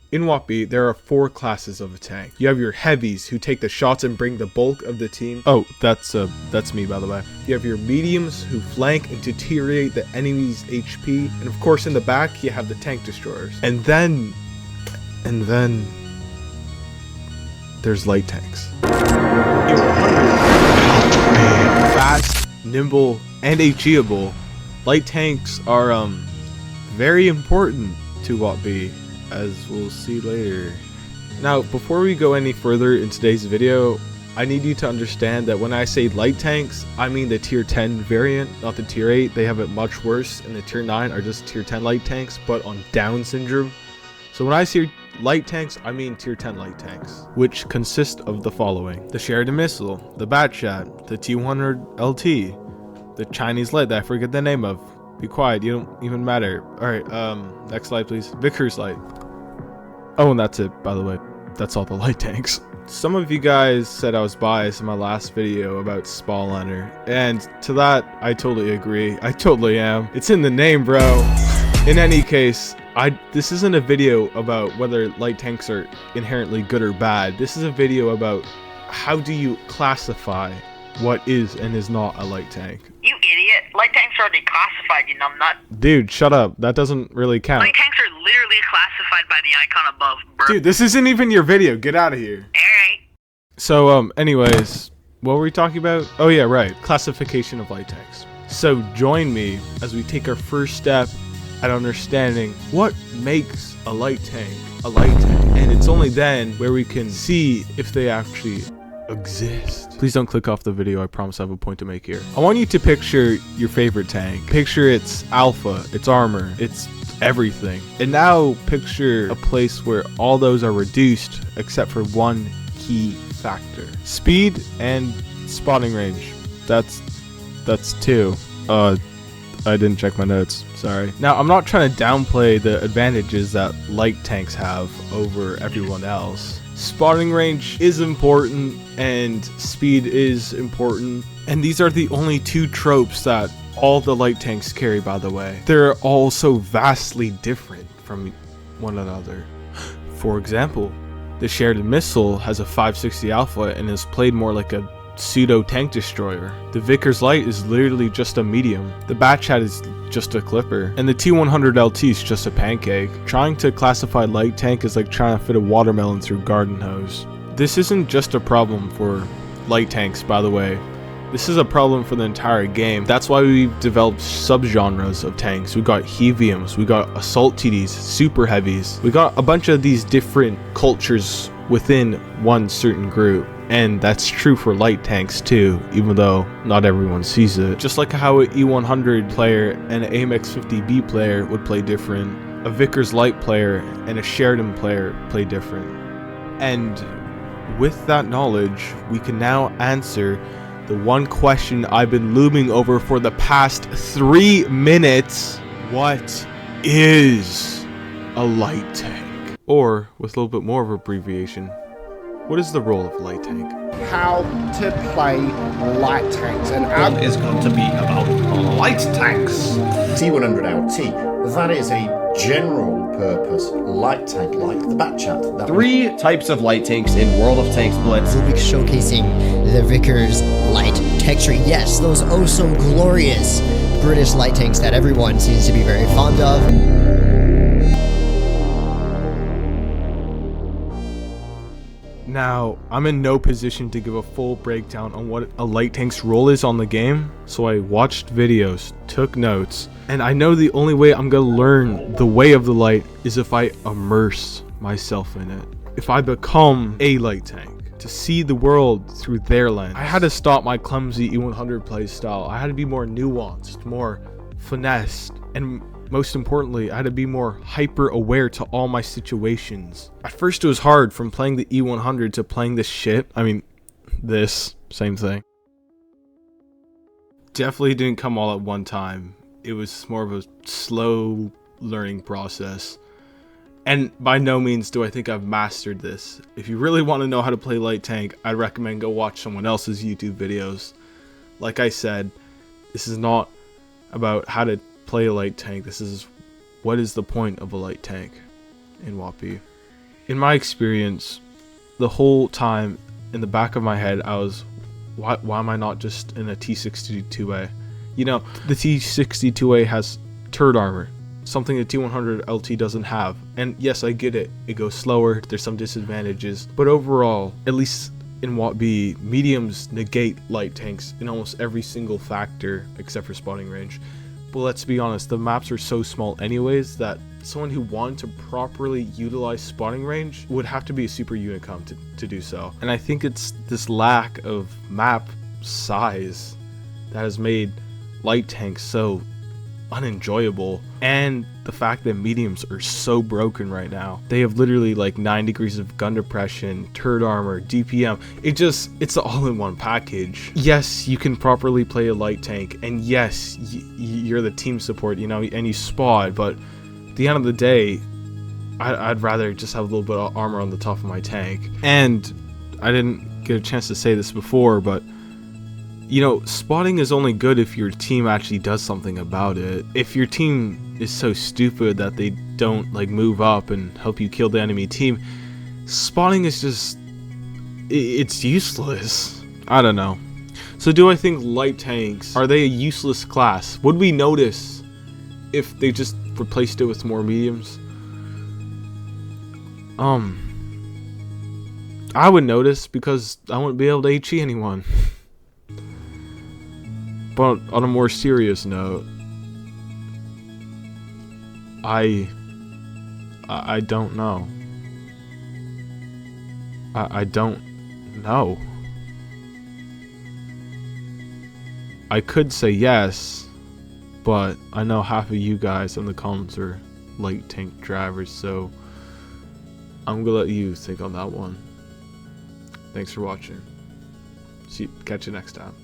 In wotb, there are 4 classes of a tank. You have your heavies, who take the shots and bring the bulk of the team. Oh, that's me, by the way. You have your mediums, who flank and deteriorate the enemy's HP. And of course, in the back, you have the tank destroyers. And then there's light tanks. Fast, nimble, and HEable. Light tanks are very important to wotb, as we'll see later. Now, before we go any further in today's video, I need you to understand that when I say light tanks, I mean the tier 10 variant, not the tier 8. They have it much worse, and the tier 9 are just tier 10 light tanks, but on Down syndrome. So when I say light tanks, I mean tier 10 light tanks, which consist of the following: the Sheridan Missile, the Batchat, the T100 LT, the Chinese light that I forget the name of. Be quiet, you don't even matter. Alright, next slide please. Vickers light. Oh, and that's it, by the way. That's all the light tanks. Some of you guys said I was biased in my last video about Spaliner, and to that, I totally agree. I totally am. It's in the name, bro. In any case, this isn't a video about whether light tanks are inherently good or bad. This is a video about how do you classify what is and is not a light tank. You idiot. Light tanks are already classified, you numbnut. Dude, shut up. That doesn't really count. Light tanks are literally classified by the icon above, bro. Dude, this isn't even your video. Get out of here. Alright. So, anyways, what were we talking about? Oh yeah, right. Classification of light tanks. So join me as we take our first step at understanding what makes a light tank a light tank. And it's only then where we can see if they actually exist. Please don't click off the video. I promise I have a point to make here. I want you to picture your favorite tank. Picture its alpha, its armor, its everything. And now picture a place where all those are reduced except for one key factor: speed and spotting range. That's 2. I didn't check my notes, sorry. Now, I'm not trying to downplay the advantages that light tanks have over everyone else. Spotting range is important, and speed is important, and these are the only 2 tropes that all the light tanks carry, by the way. They're all so vastly different from one another. For example, the Sheridan Missile has a 560 alpha and is played more like a pseudo tank destroyer. The Vickers light is literally just a medium. The Batchat is just a clipper, and the T100 LT is just a pancake. Trying to classify light tank is like trying to fit a watermelon through garden hose. This isn't just a problem for light tanks, by the way. This is a problem for the entire game. That's why we've developed subgenres of tanks. We got Heaviums, we got Assault TDs, Super Heavies. We got a bunch of these different cultures within one certain group. And that's true for light tanks too, even though not everyone sees it. Just like how an E100 player and an AMX 50B player would play different, a Vickers light player and a Sheridan player play different. And with that knowledge, we can now answer the one question I've been looming over for the past 3 minutes. What is a light tank? Or, with a little bit more of abbreviation, what is the role of a light tank? How to play light tanks, and One is going to be about light tanks. T100 LT, that is a general purpose light tank like the Batchat. 3 types of light tanks in World of Tanks Blitz. We'll be showcasing the Vickers light texture. Yes, those oh so glorious British light tanks that everyone seems to be very fond of. Now, I'm in no position to give a full breakdown on what a light tank's role is on the game, so I watched videos, took notes, and I know the only way I'm gonna learn the way of the light is if I immerse myself in it. If I become a light tank, to see the world through their lens. I had to stop my clumsy E100 playstyle. I had to be more nuanced, more finessed, and most importantly, I had to be more hyper aware to all my situations. At first it was hard, from playing the E100 to playing this shit. I mean, this, same thing. Definitely didn't come all at one time. It was more of a slow learning process. And by no means do I think I've mastered this. If you really want to know how to play light tank, I'd recommend go watch someone else's YouTube videos. Like I said, this is not about how to play a light tank. This is what is the point of a light tank in wotb. in my experience, the whole time in the back of my head, I was, why am I not just in a T62A? You know, the T62A has turret armor, something the T100 LT doesn't have. And yes, I get it. It goes slower. There's some disadvantages. But overall, at least in wotb, mediums negate light tanks in almost every single factor except for spotting range. But let's be honest, the maps are so small anyways that someone who wanted to properly utilize spotting range would have to be a super unicom to do so. And I think it's this lack of map size that has made light tanks so unenjoyable, and the fact that mediums are so broken right now. They have literally like 9 degrees of gun depression, turret armor, DPM. It's an all-in-one package. Yes, you can properly play a light tank, and yes, you're the team support, you know, and you spot, but at the end of the day, I'd rather just have a little bit of armor on the top of my tank. And I didn't get a chance to say this before, but you know, spotting is only good if your team actually does something about it. If your team is so stupid that they don't like move up and help you kill the enemy team, spotting is just, it's useless. I don't know. So do I think light tanks, are they a useless class? Would we notice if they just replaced it with more mediums? I would notice because I wouldn't be able to HE anyone. But on a more serious note, I don't know. I don't know. I could say yes, but I know half of you guys in the comments are light tank drivers, so I'm gonna let you think on that one. Thanks for watching. Catch you next time.